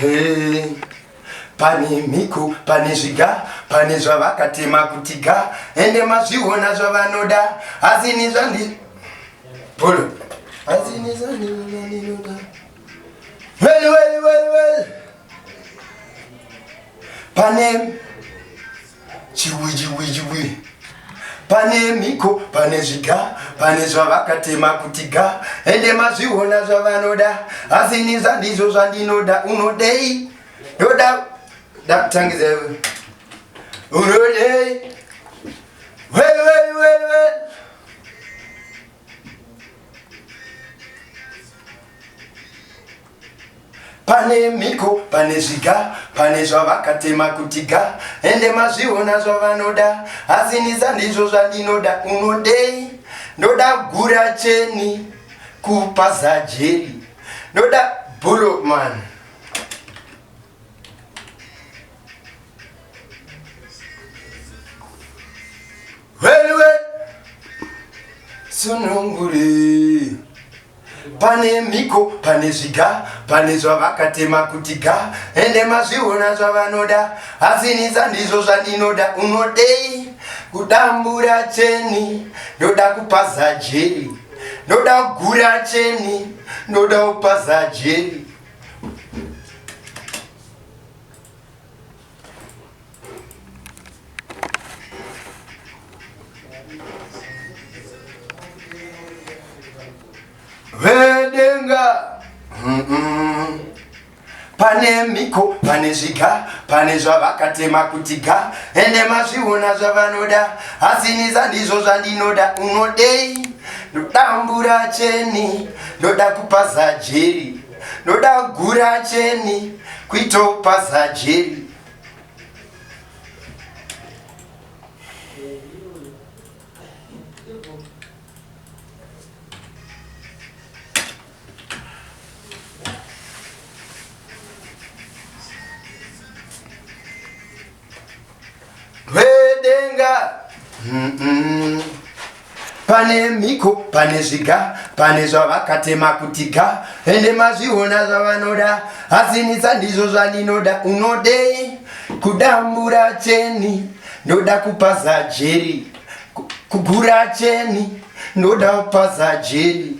Hey. Pane miko, pane zviga, pane zvavakatema kutiga, ende mazviona zvavanoda, asi nizvandi polo, asi nizvandinoda. Well. Pane chiwi. Pane miko, pane zviga, pane zvavakatema kutiga, ende mazviona zvavanoda, asi nizvandizvo zvandinoda. Unodei, ndoda dakutangiza unodei. Well. Pane miko, pane zviga, pane zvavakatema kutiga, ende mazviona zvavanoda, asi nizvandizvo zvandinoda. Unodei, ndoda gura cheni kupaza jeri, ndoda bolo man. Well, sunungure. Pane miko, pane zviga, pane zvavakatema kutiga, ende mazviona zvavanoda, asi nizvandizvo zvandinoda. Unodei, kudambura cheni, ndoda kupaza jeri, ndoda gura cheni, ndoda kupaza jeri. Vedenga. Pane miko, pane zviga, pane zvavakatema kutiga, ende mazviona zvavanoda, asi nizvandizvo zvandinoda. Unodei, ndodambura cheni, ndoda kupaza jeri, ndoda gura cheni, kuitopaza jeri. Vedenga. Pane miko, pane zviga, pane zvavakatema kutiga, ende mazviona zvavanoda, asi nizvandizvo zvandinoda. Unodei, kudambura cheni, ndoda kupaza jeri, kugura cheni, ndoda kupaza jeri.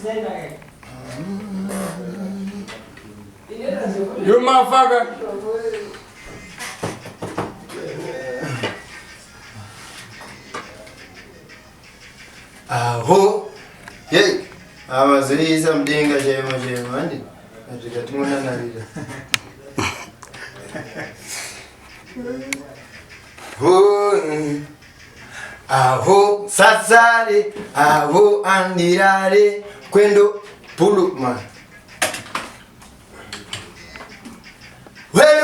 You motherfucker. Aho. Hey. Amaziliza mdenga chema andi. Katika tumona na lila. Aho sasare, aho andirare, kwendo pulukma. Well.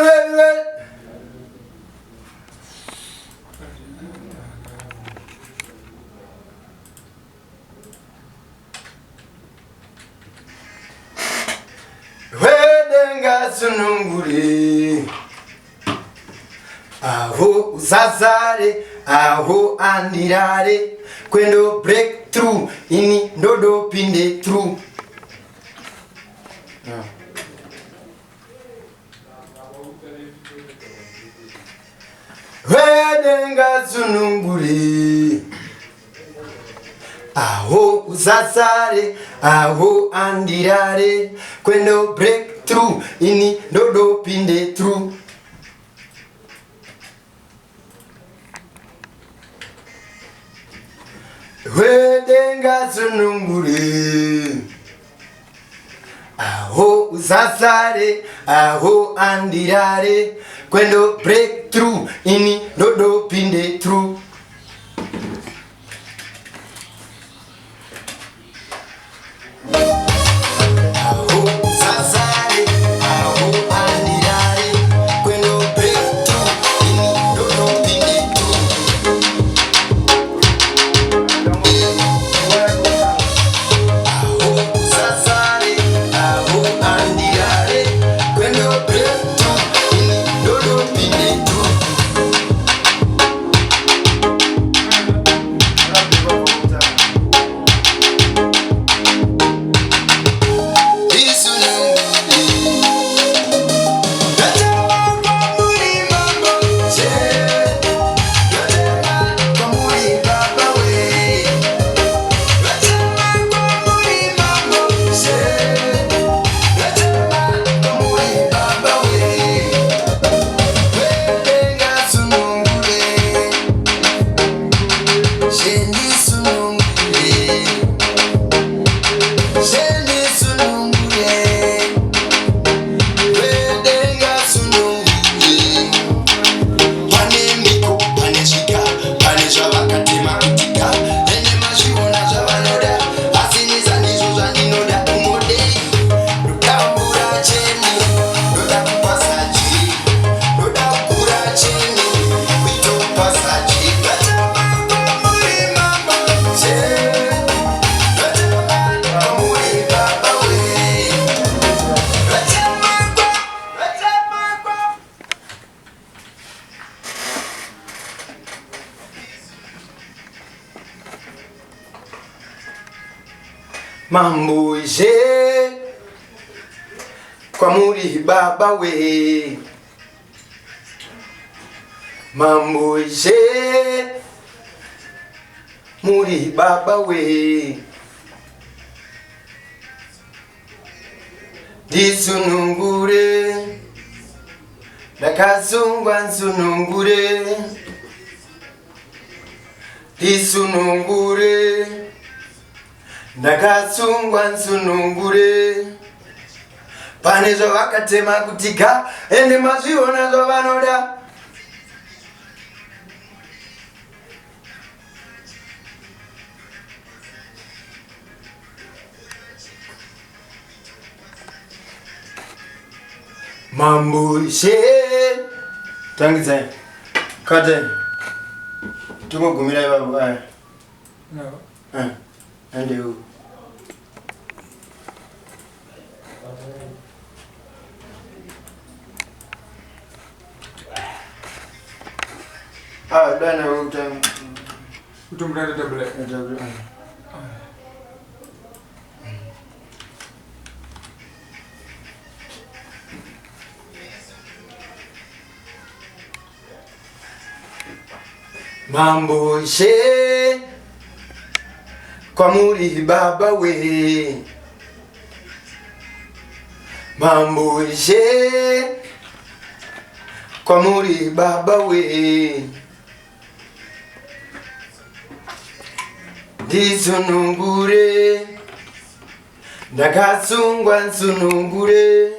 Ndisunungure. Aho sasare, aho andirare, kwendo breakthrough, ini ndodo pinde through. Ndisunungure. Aho usasare, aho andirare, kwendo breakthrough, ini ndodo pinde through. Ndisunungure. Aho usasare, aho andirare, kwendo breakthrough, ini ndodo pinde through. Mambo ishe kwa muri baba we. Mambo ishe muri baba we. Ndisunungure ndakazungwa nsunungure. Ndisunungure ndakasungwa nsunungure. Pane zvavakatema kutika ende mazviona zvavanoda. Mambo ishe tangidzai kate tingogumira ivavo aya no andeu dana utumrada double. Mambo ishe kwa muri baba we mambo je kwa muri baba we ndisunungure ndakasungwa nsunungure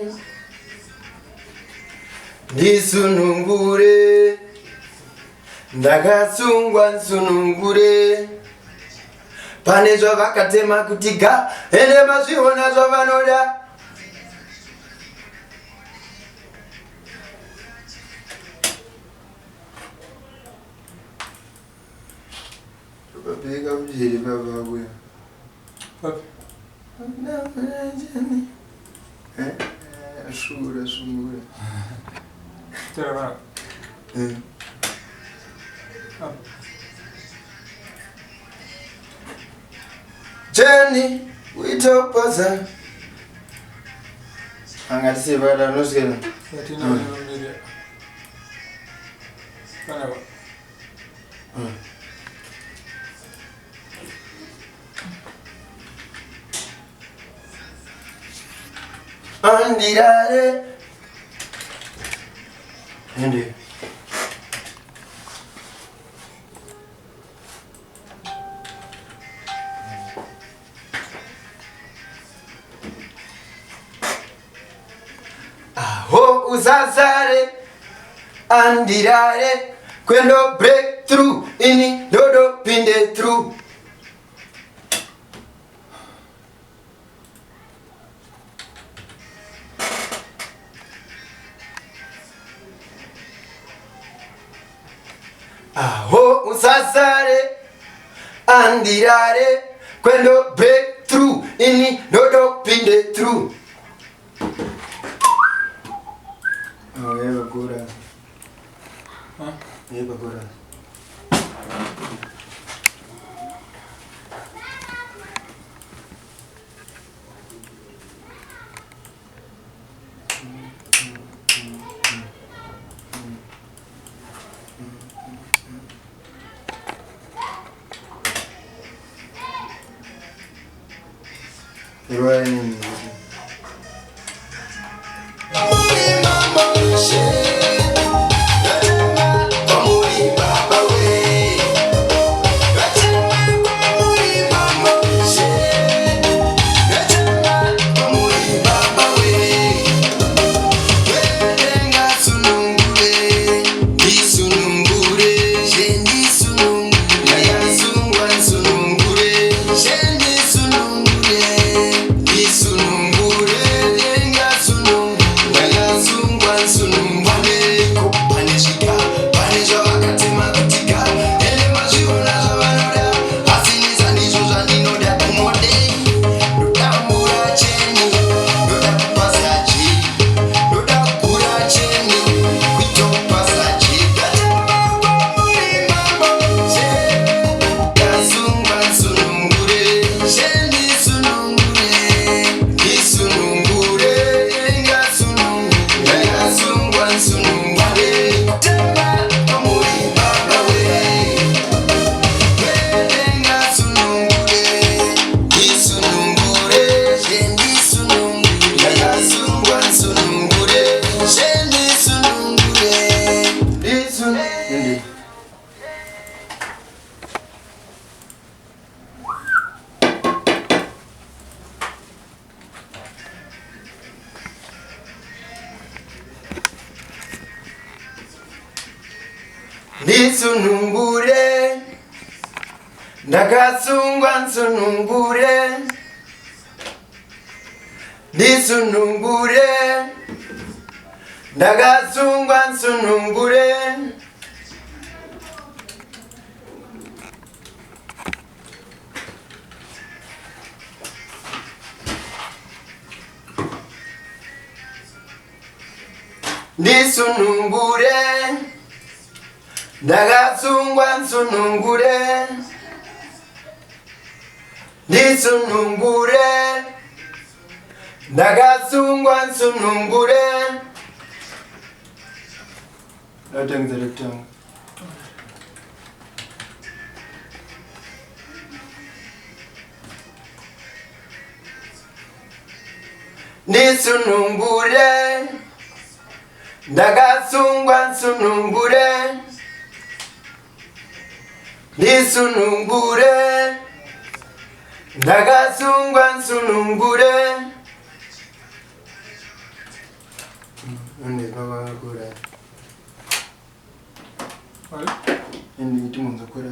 ndisunungure ndakasungwa nsunungure pane zvavakatema kuti ga ende mazviona zvavanoda babeka kujeri bababuya ashura shungura Tera Jenny, we talk posa. Angati se bada no skela. Latina no media. Kana. Andirare. Ende. Aho uzazare andirare kwendo breakthrough ini dodo pinde through aho uzazare andirare kwendo breakthrough ini dodo pinde through. Oh, yeah, good. Huh? Yeah, good. Ndisunungure ndakasungwa nsunungure ndisunungure ndakasungwa nsunungure ndisunungure ndakasungwa nsunungure ndisunungure ndakasungwa nsunungure ndisunungure, ndakasungwa nsunungure, ndisunungure, ndakasungwa nsunungure. Ande baba kura. Vale. Indi timunza kura.